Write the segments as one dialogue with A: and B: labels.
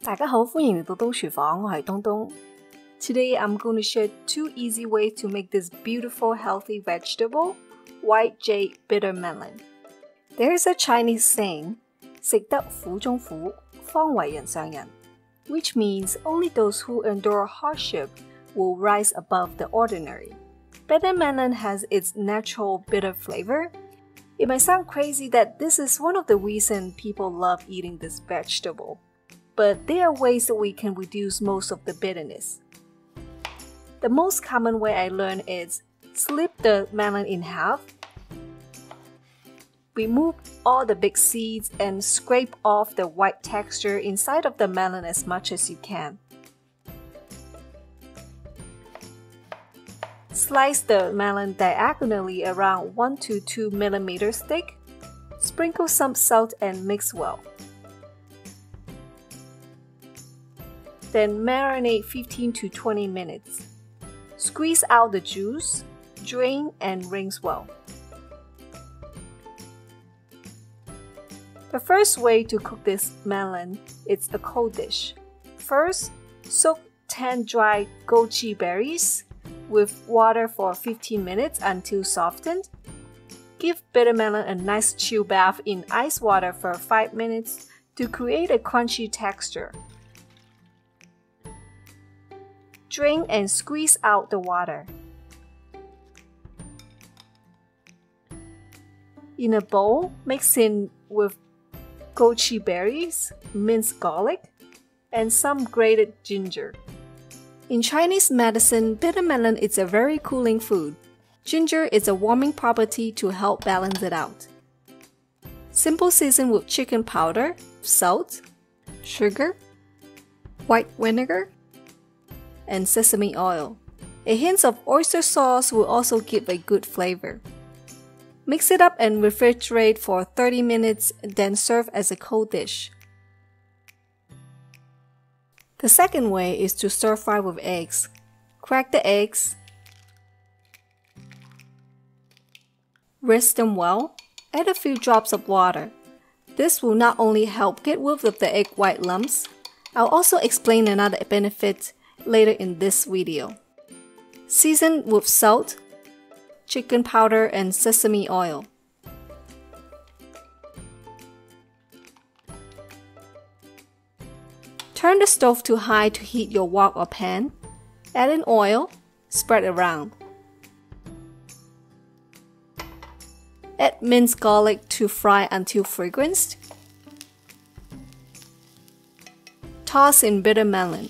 A: 大家好，歡迎嚟到東廚房，我係東東。Today I'm going to share 2 easy ways to make this beautiful healthy vegetable, White Jade Bitter Melon. There is a Chinese saying, 食得苦中苦，方為人上人, which means only those who endure hardship will rise above the ordinary. Bitter melon has its natural bitter flavor. It might sound crazy that this is one of the reasons people love eating this vegetable, but there are ways that we can reduce most of the bitterness. The most common way I learned is split the melon in half, remove all the big seeds and scrape off the white texture inside of the melon as much as you can. Slice the melon diagonally around 1 to 2 millimeters thick. Sprinkle some salt and mix well. Then marinate 15 to 20 minutes. Squeeze out the juice, drain and rinse well. The first way to cook this melon is a cold dish. First, soak 10 dried goji berries with water for 15 minutes until softened. Give bitter melon a nice chill bath in ice water for 5 minutes to create a crunchy texture. Drain and squeeze out the water. In a bowl, mix in with goji berries, minced garlic, and some grated ginger. In Chinese medicine, bitter melon is a very cooling food. Ginger is a warming property to help balance it out. Simple season with chicken powder, salt, sugar, white vinegar, and sesame oil. A hint of oyster sauce will also give a good flavor. Mix it up and refrigerate for 30 minutes, then serve as a cold dish. The second way is to stir fry with eggs. Crack the eggs, whisk them well, add a few drops of water. This will not only help get rid of the egg white lumps, I'll also explain another benefit later in this video. Season with salt, chicken powder, and sesame oil. Turn the stove to high to heat your wok or pan. Add in oil, spread around. Add minced garlic to fry until fragranced. Toss in bitter melon.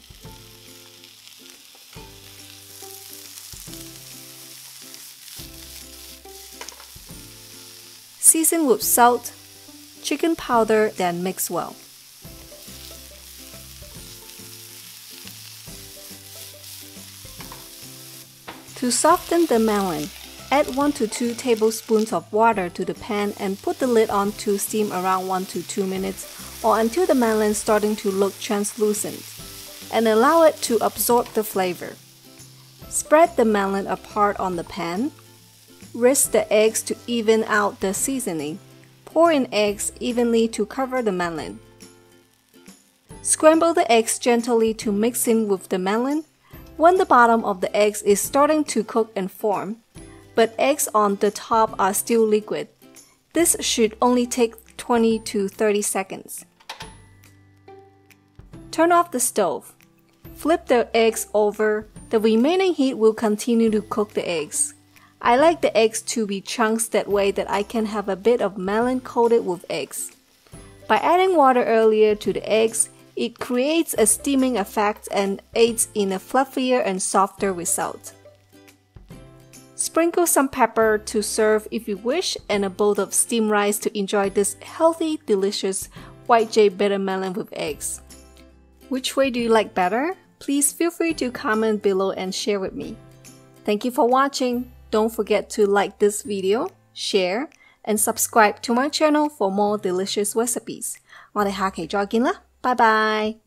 A: Season with salt, chicken powder, then mix well. To soften the melon, add 1 to 2 tablespoons of water to the pan and put the lid on to steam around 1 to 2 minutes or until the melon is starting to look translucent, and allow it to absorb the flavor. Spread the melon apart on the pan. Whisk the eggs to even out the seasoning. Pour in eggs evenly to cover the melon. Scramble the eggs gently to mix in with the melon. When the bottom of the eggs is starting to cook and form, but eggs on the top are still liquid, this should only take 20 to 30 seconds. Turn off the stove. Flip the eggs over. The remaining heat will continue to cook the eggs. I like the eggs to be chunks that way that I can have a bit of melon coated with eggs. By adding water earlier to the eggs, it creates a steaming effect and aids in a fluffier and softer result. Sprinkle some pepper to serve if you wish and a bowl of steamed rice to enjoy this healthy, delicious White Jade Bitter Melon with eggs. Which way do you like better? Please feel free to comment below and share with me. Thank you for watching. Don't forget to like this video, share, and subscribe to my channel for more delicious recipes. 我哋下期再見啦，拜拜。